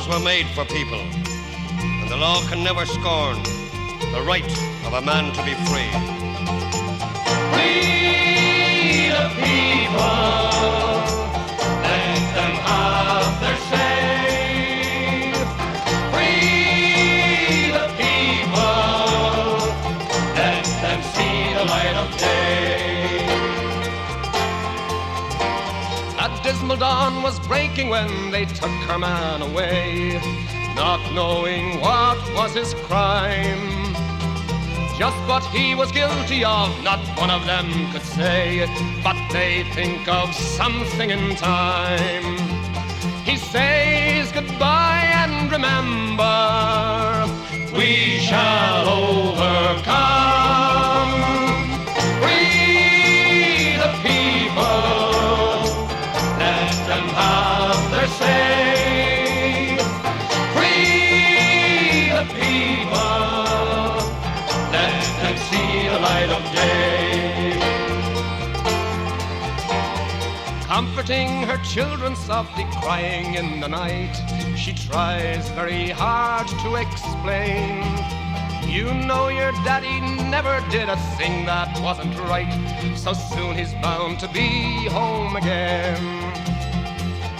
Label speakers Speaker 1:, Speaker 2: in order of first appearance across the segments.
Speaker 1: Laws were made for people, and the law can never scorn the right of a man to be free.
Speaker 2: We the people, let them have their say. Free the people, let them see the light of day. A dismal dawn was breaking when they took her man away, not knowing what was his crime. Just what he was guilty of, not one of them could say, but they think of something in time. He says goodbye and remember, we shall overcome. Free the people, let them have their say. Free the people, let them see the light of day. Comforting her children, softly crying in the night, she tries very hard to explain. You know your daddy never did a thing that wasn't right, so soon he's bound to be home again.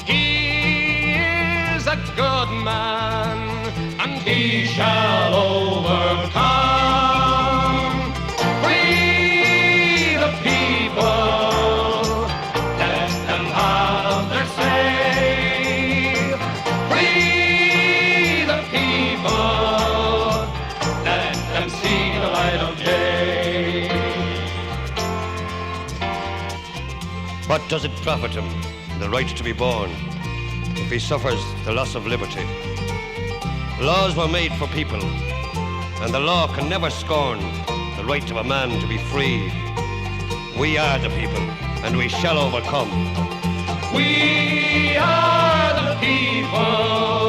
Speaker 2: He is a good man, and he shall overcome. Free the people, let them have their say. Free the people, let them see the light of day.
Speaker 1: What does it profit him, the right to be born, if he suffers the loss of liberty? Laws were made for people, and the law can never scorn the right of a man to be free. We are the people, and we shall overcome.
Speaker 2: We are the people.